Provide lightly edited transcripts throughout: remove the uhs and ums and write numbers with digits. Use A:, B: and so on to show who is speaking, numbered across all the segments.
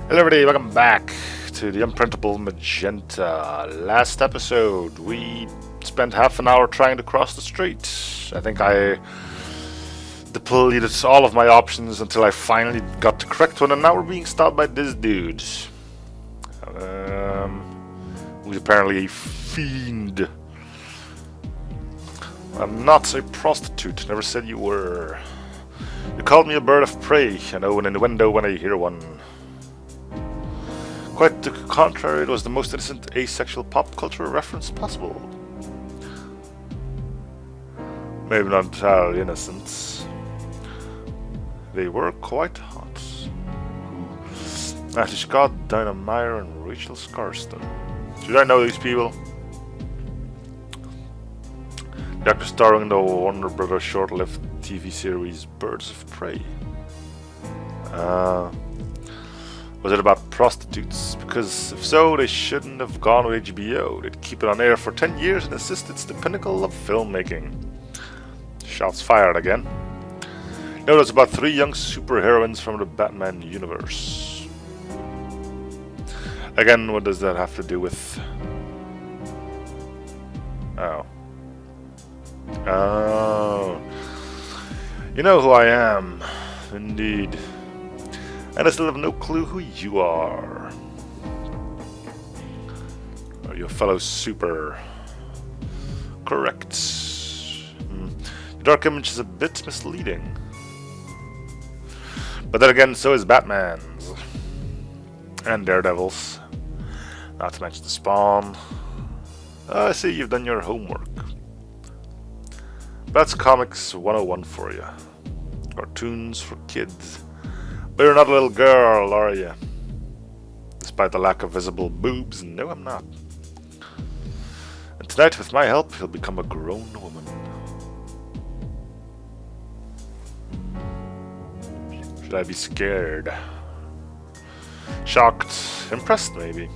A: Hello everybody, welcome back to the unprintable Magenta. Last episode we spent half an hour trying to cross the street. I think I depleted all of my options until I finally got the correct one, and now we're being stopped by this dude. Who's apparently a fiend. I'm not a prostitute, never said you were. You called me a bird of prey, I know an innuendo when I hear one. Quite the contrary, it was the most innocent asexual pop culture reference possible. Maybe not entirely innocent. They were quite hot. Ashley Scott, Dinah Meyer, and Rachel Scarston. Should I know these people? The actor starring in the Warner Brothers short-lived TV series Birds of Prey. Was it about prostitutes? Because if so, they shouldn't have gone with HBO. They'd keep it on air for 10 years and insist it's the pinnacle of filmmaking. Shots fired again. No, it's about 3 young superheroines from the Batman universe. Again, what does that have to do with... Oh. You know who I am. Indeed. And I still have no clue who you are. Are you a fellow super? Correct. The dark image is a bit misleading. But then again, so is Batman's. And Daredevil's. Not to mention the Spawn. I see you've done your homework. That's Comics 101 for you. Cartoons for kids. But you're not a little girl, are you? Despite the lack of visible boobs, no I'm not. And tonight, with my help, you'll become a grown woman. Should I be scared? Shocked? Impressed, maybe?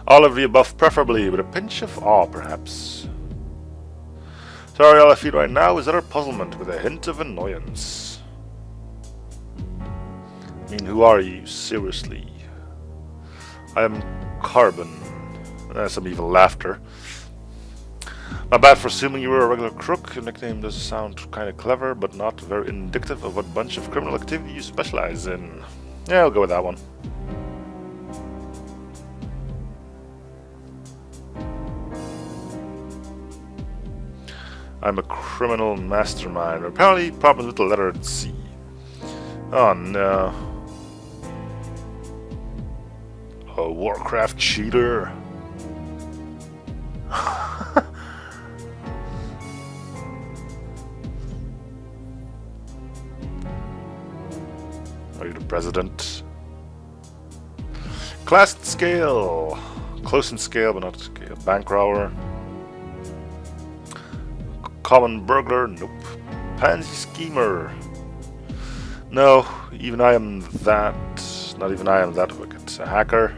A: All of the above, preferably, with a pinch of awe, perhaps. Sorry, all I feel right now is utter puzzlement with a hint of annoyance. I mean, who are you, seriously? I am Carbon. Some evil laughter. Not bad for assuming you were a regular crook. Your nickname does sound kinda clever, but not very indicative of what bunch of criminal activity you specialize in. Yeah, I'll go with that one. I'm a criminal mastermind. Apparently, problems with the letter C. Oh no. A Warcraft cheater. Are you the president? Class and scale. Close in scale, but not scale. Bank robber. Common burglar. Nope. Pansy schemer. No, even I am that. Not even I am that wicked. A hacker.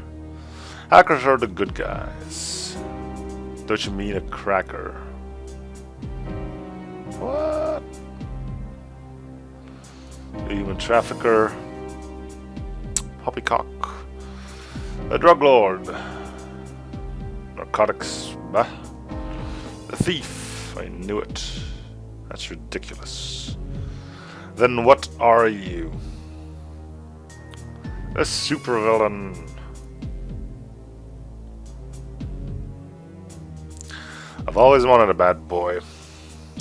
A: Hackers are the good guys. Don't you mean a cracker? What? A human trafficker. Poppycock. A drug lord. Narcotics. Bah. A thief. I knew it. That's ridiculous. Then what are you? A supervillain. I've always wanted a bad boy.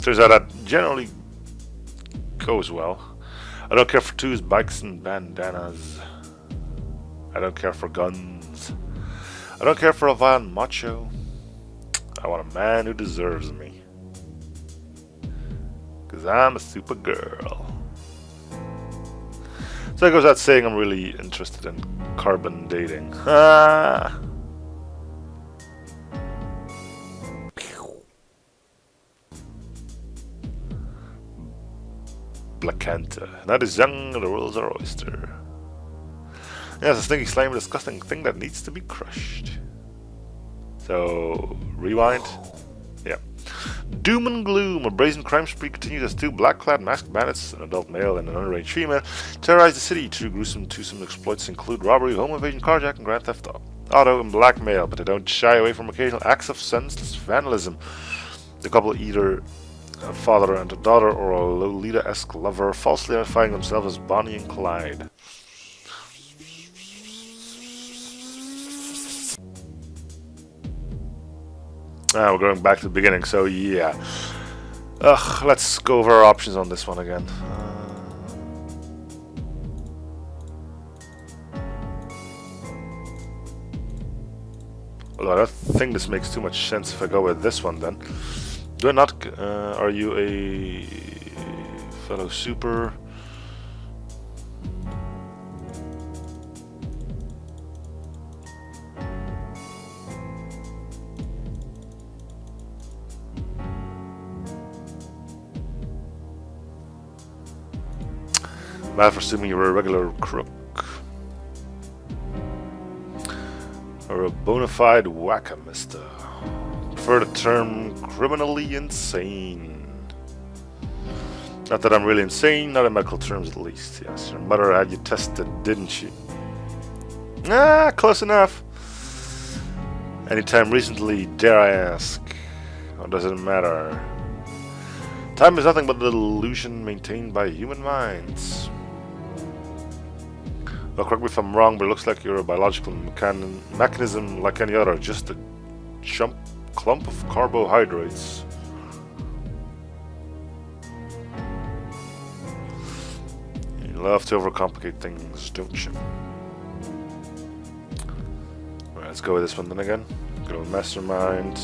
A: Turns out that generally goes well. I don't care for twos, bikes, and bandanas. I don't care for guns. I don't care for a violent macho. I want a man who deserves me. 'Cause I'm a super girl. So it goes without saying I'm really interested in carbon dating. Ah. Magenta. That is young and the world's our oyster. Yes, a stinky, slimy, disgusting thing that needs to be crushed. So, rewind. Yeah. Doom and gloom. A brazen crime spree continues as two black-clad masked bandits, an adult male and an underage female, terrorize the city. True gruesome twosome exploits include robbery, home invasion, carjacking, grand theft auto, and blackmail, but they don't shy away from occasional acts of senseless vandalism. The couple either a father and a daughter or a Lolita-esque lover, falsely identifying themselves as Bonnie and Clyde. We're going back to the beginning, so yeah. Let's go over our options on this one again. Although I don't think this makes too much sense if I go with this one then. Do I not... are you a fellow super? Bad for assuming you were a regular crook. Or a bona fide whack-a-mister. Prefer the term criminally insane. Not that I'm really insane, not in medical terms at least. Yes, your mother had you tested, didn't she? Close enough. Anytime recently, dare I ask? Or does it matter? Time is nothing but the illusion maintained by human minds. Well, correct me if I'm wrong, but it looks like you're a biological mechanism like any other, just a clump of carbohydrates. You love to overcomplicate things, don't you? Alright, let's go with this one then again. Good old mastermind.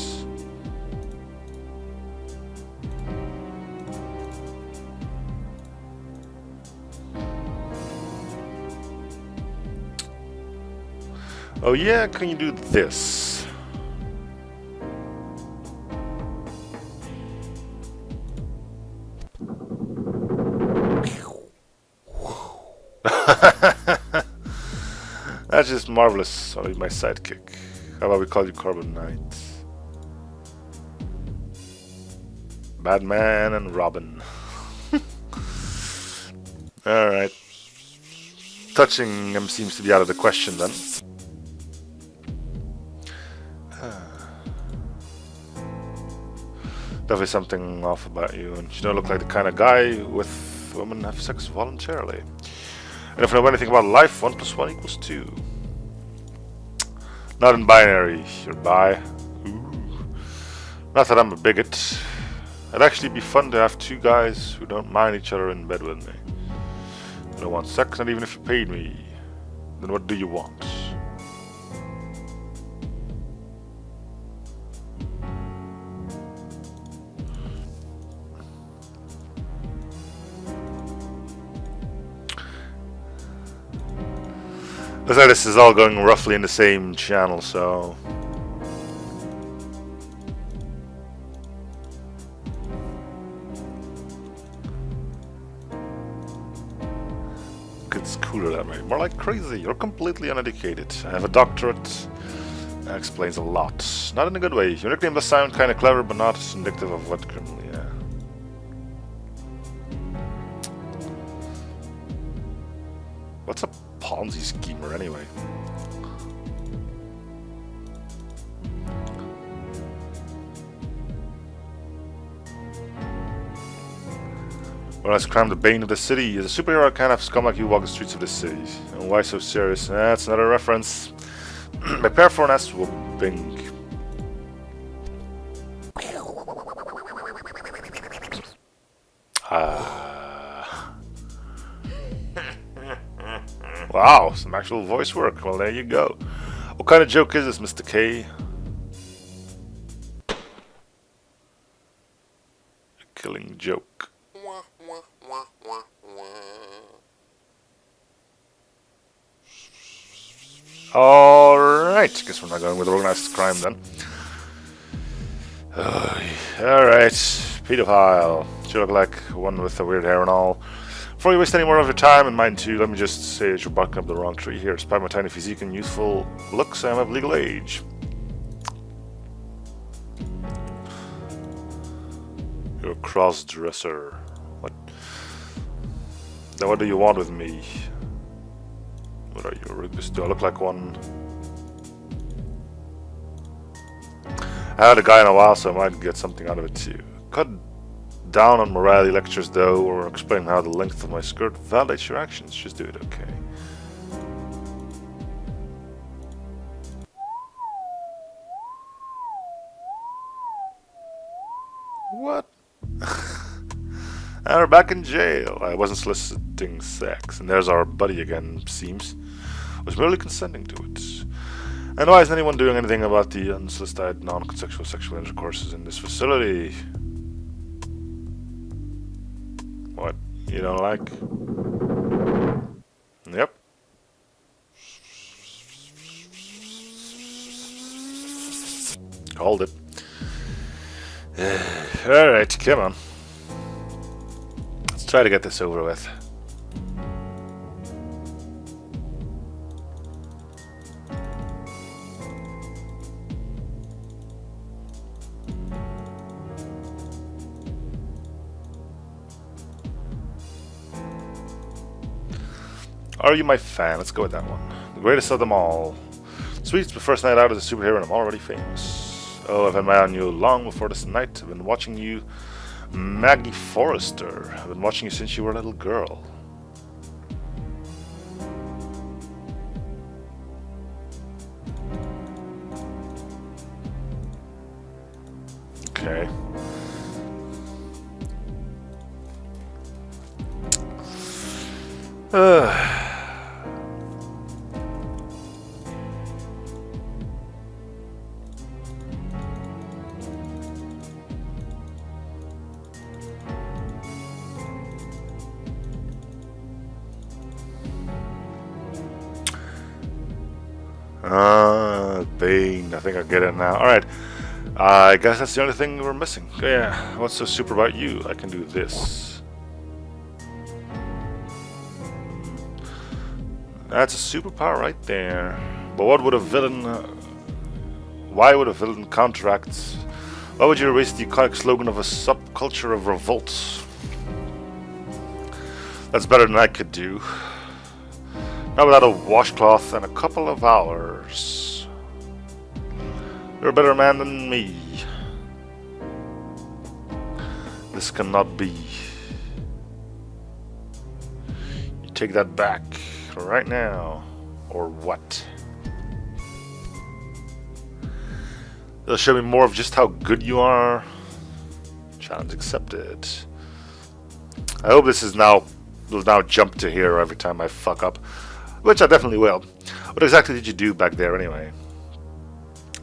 A: Oh yeah, can you do this? That's just marvelous. Sorry, my sidekick. How about we call you Carbon Knight? Batman and Robin. Alright. Touching him seems to be out of the question then. Definitely something off about you, and you don't look like the kind of guy with women have sex voluntarily. And if I know anything about life, 1 + 1 = 2. Not in binary, you're bi. Ooh. Not that I'm a bigot. It'd actually be fun to have two guys who don't mind each other in bed with me. I don't want sex, not even if you paid me. Then what do you want? Looks like this is all going roughly in the same channel, so... It's cooler that way. More like crazy. You're completely uneducated. I have a doctorate. That explains a lot. Not in a good way. Your nickname does sound kind of clever, but not indicative of what criminal, yeah. What's a Ponzi schemer anyway? Well, let's cram the bane of the city. As a superhero, I can't have scum like you walk the streets of the city. And why so serious? That's another reference. Prepare for an ass whooping. Wow, some actual voice work. Well, there you go. What kind of joke is this, Mr. K? A killing joke. Alright, guess we're not going with organized crime then. Alright, pedophile. Should look like one with the weird hair and all. Before you waste any more of your time, and mine too, let me just say that you're barking up the wrong tree here. Despite my tiny physique and youthful looks, I am of legal age. You're a cross-dresser. What? Then what do you want with me? What are you? Do I look like one? I had a guy in a while, so I might get something out of it too. Cut down on morality lectures though, or explain how the length of my skirt validates your actions. Just do it, okay. What? And we're back in jail. I wasn't soliciting sex. And there's our buddy again, seems. Was merely consenting to it. And why isn't anyone doing anything about the unsolicited, non-consensual sexual intercourses in this facility? What? You don't like? Yep. Called it. Alright, come on. Let's try to get this over with. Are you my fan? Let's go with that one. The greatest of them all. Sweet, it's my first night out as a superhero and I'm already famous. Oh, I've had my eye on you long before this night. I've been watching you, Maggie Forrester. I've been watching you since you were a little girl. Okay. Bane. I think I get it now. Alright. I guess that's the only thing we're missing. Yeah. What's so super about you? I can do this. That's a superpower right there. But what would a villain... why would a villain counteract... Why would you erase the iconic slogan of a subculture of revolt? That's better than I could do. Not without a washcloth and a couple of hours. You're a better man than me. This cannot be. You take that back right now. Or what? They'll show me more of just how good you are. Challenge accepted. I hope this is now will now jump to here every time I fuck up. Which I definitely will. What exactly did you do back there anyway?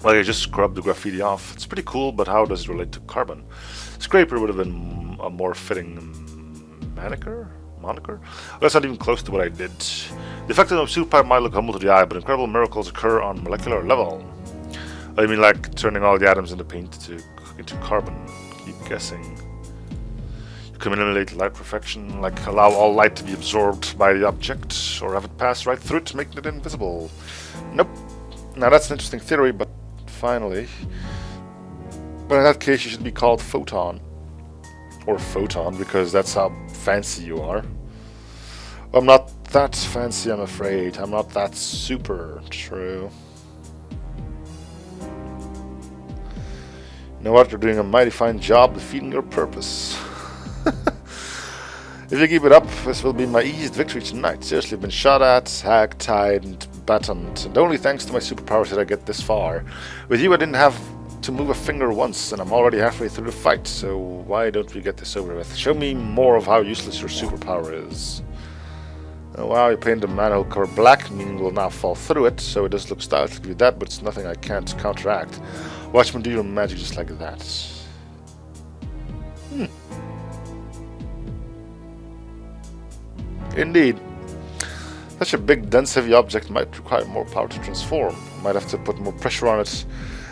A: Well, you just scrubbed the graffiti off. It's pretty cool, but how does it relate to carbon? Scraper would have been a more fitting moniker? Well, that's not even close to what I did. The effect of a superpower might look humble to the eye, but incredible miracles occur on molecular level. I mean, like turning all the atoms into paint into carbon. Keep guessing. You can eliminate light perfection, like allow all light to be absorbed by the object, or have it pass right through it, making it invisible. Nope. Now that's an interesting theory, but finally... But in that case, you should be called Photon. Or Photon, because that's how fancy you are. I'm not that fancy, I'm afraid. I'm not that super true. You know what? You're doing a mighty fine job defeating your purpose. If you keep it up, this will be my easiest victory tonight. Seriously, I've been shot at, hacked, tied, and battened. And only thanks to my superpowers did I get this far. With you, I didn't have to move a finger once, and I'm already halfway through the fight. So why don't we get this over with? Show me more of how useless your superpower is. Oh, wow, you painted the manhole cover black, meaning we'll now fall through it. So it does look stylish to do that, but it's nothing I can't counteract. Watch me do your magic just like that. Indeed. Such a big, dense, heavy object might require more power to transform. Might have to put more pressure on it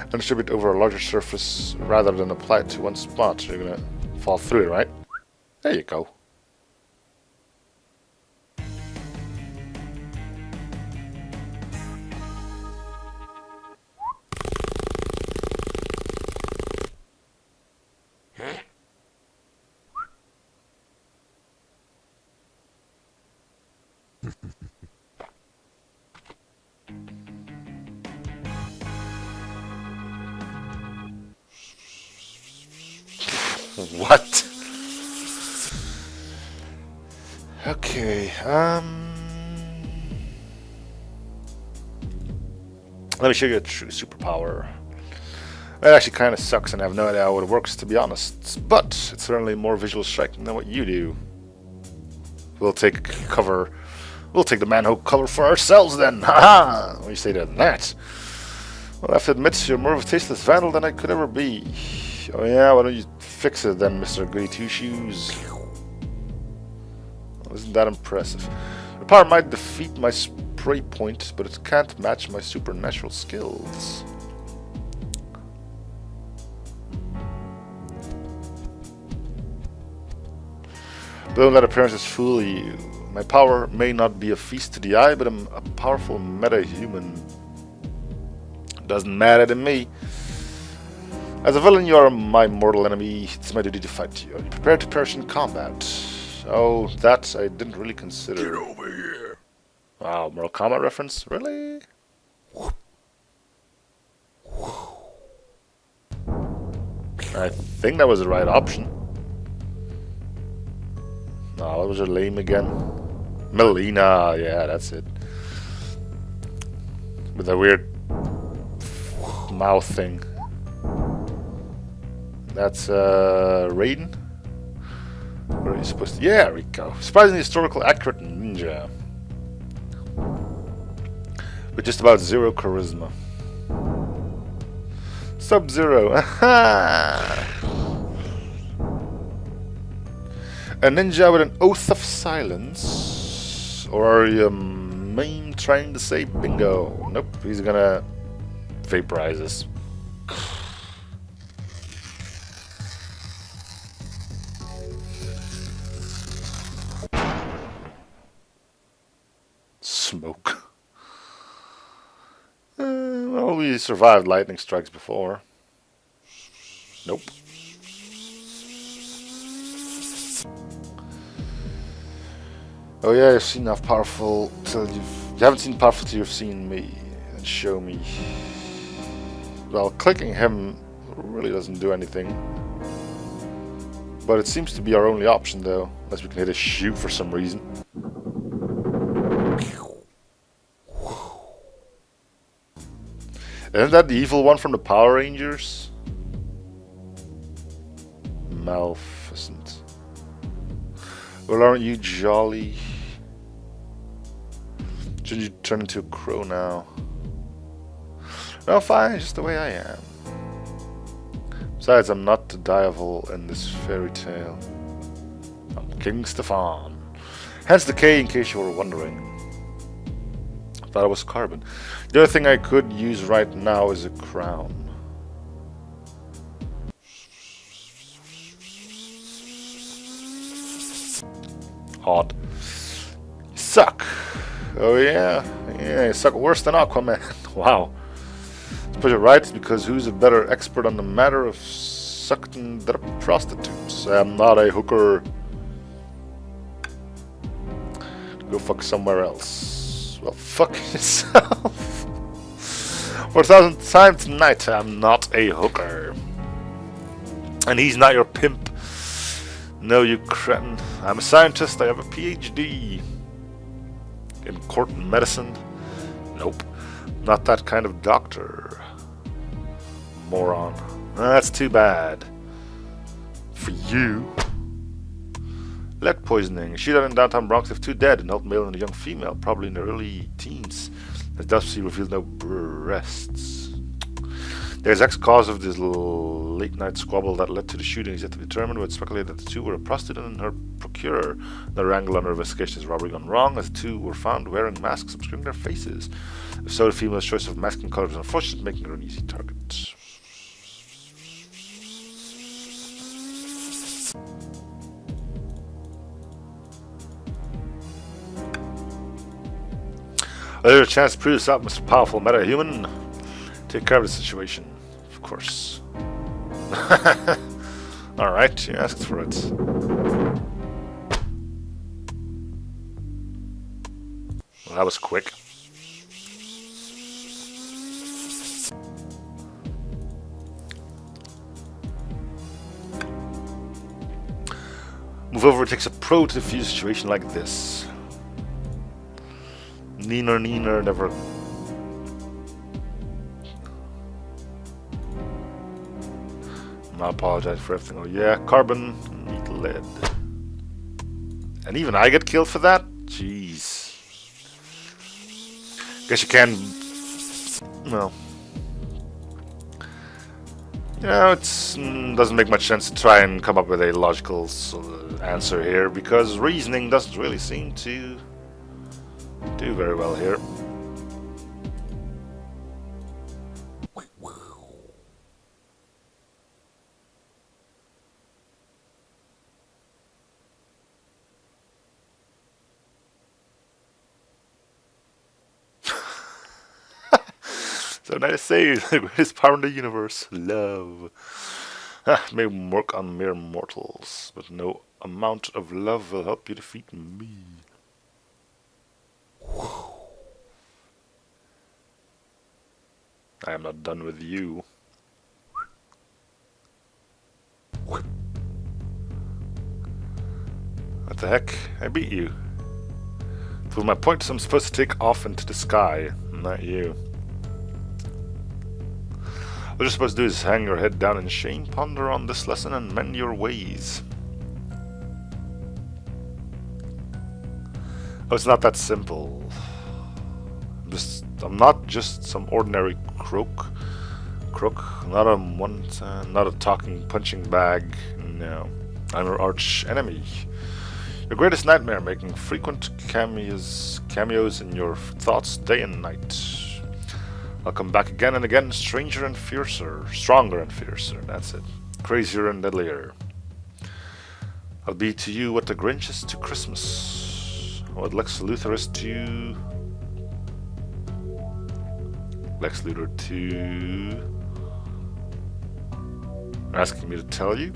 A: and distribute over a larger surface rather than apply it to one spot. You're gonna fall through it, right? There you go. What? Okay, let me show you a true superpower. It actually kind of sucks and I have no idea how it works, to be honest. But it's certainly more visual striking than what you do. We'll take cover. We'll take the manhole color for ourselves then. Haha! When you say that. Well, I have to admit, you're more of a tasteless vandal than I could ever be. Oh yeah, why don't you fix it then, Mr. Goody Two Shoes? Well, isn't that impressive? Your power might defeat my spray point, but it can't match my supernatural skills. Don't let appearances fool you. My power may not be a feast to the eye, but I'm a powerful meta-human. Doesn't matter to me. As a villain, you are my mortal enemy. It's my duty to fight you. Are you prepared to perish in combat? Oh, that I didn't really consider. Get over here. Wow, Mortal Kombat reference? Really? I think that was the right option. Oh, what was her name again? Melina, yeah, that's it. With that weird mouth thing. That's Raiden? Where are you supposed to? Yeah, there we go. Surprisingly historical, accurate ninja. With just about 0 charisma. Sub-Zero. Aha! A ninja with an oath of silence? Or are you meme trying to say bingo? Nope, he's gonna vaporize us. Smoke. Well, we survived lightning strikes before. Nope. Oh yeah, you've seen enough powerful till you haven't seen powerful till you've seen me and show me. Well, clicking him really doesn't do anything. But it seems to be our only option though, unless we can hit a shoot for some reason. Isn't that the evil one from the Power Rangers? Maleficent. Well, aren't you jolly? Should you turn into a crow now? No, fine, just the way I am. Besides, I'm not the devil in this fairy tale. I'm King Stefan. Hence the K, in case you were wondering. I thought it was carbon. The other thing I could use right now is a crown. Odd. You suck. Oh yeah, you suck worse than Aquaman. Wow. To put it right, it's because who's a better expert on the matter of sucking than prostitutes? I'm not a hooker. Go fuck somewhere else. Well, fuck yourself. For 1,000th time tonight, I'm not a hooker. And he's not your pimp. No, you cretin. I'm a scientist, I have a PhD. In court medicine? Nope. Not that kind of doctor. Moron. That's too bad. For you. Lead poisoning. Shootout in downtown Bronx left 2 dead, an adult male and a young female, probably in their early teens. The autopsy revealed no breasts. The exact cause of this late night squabble that led to the shooting is yet to be determined, but speculated that the two were a prostitute and her procurer. Another angle under investigation is robbery gone wrong, as the two were found wearing masks obscuring their faces. If so, the female's choice of masking color was unfortunate, making her an easy target. There's a chance to prove this out, Mr. Powerful Meta-Human. Take care of the situation, of course. Alright, you asked for it. Well, that was quick. Move over takes a pro to defuse a situation like this. Neener, never. I apologize for everything. Oh yeah, carbon, meat, lead. And even I get killed for that? Jeez. Guess you can... Well... You know, it doesn't make much sense to try and come up with a logical answer here, because reasoning doesn't really seem to do very well here. So nice to say, the greatest power in the universe, love. May work on mere mortals, but no amount of love will help you defeat me. I am not done with you. What the heck? I beat you. For my points, I'm supposed to take off into the sky, not you. What you're supposed to do is hang your head down in shame, ponder on this lesson, and mend your ways. Oh, it's not that simple. I'm not just some ordinary crook. Not a talking punching bag. No, I'm your arch enemy. Your greatest nightmare, making frequent cameos in your thoughts day and night. I'll come back again and again, stranger and fiercer, stronger and fiercer, that's it. Crazier and deadlier. I'll be to you what the Grinch is to Christmas. What Lex Luthor is to... Lex Luthor to... Asking me to tell you?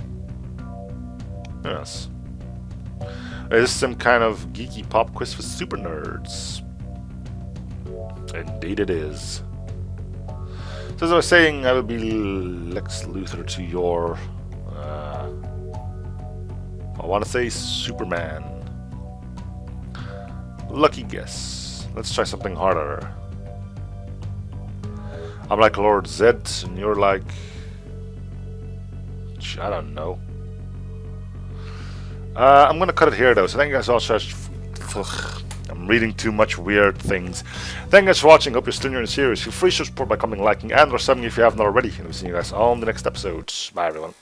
A: Yes. This is some kind of geeky pop quiz for super nerds. Indeed it is. So as I was saying, I will be Lex Luthor to your... I want to say Superman. Lucky guess. Let's try something harder. I'm like Lord Zed, and you're like... I don't know. I'm gonna cut it here though, so thank you guys all so much. I'm reading too much weird things. Thank you guys for watching, hope you're still enjoying the series. Feel free to support by commenting, liking, and or subbing if you haven't already. And we'll see you guys all in the next episode. Bye everyone.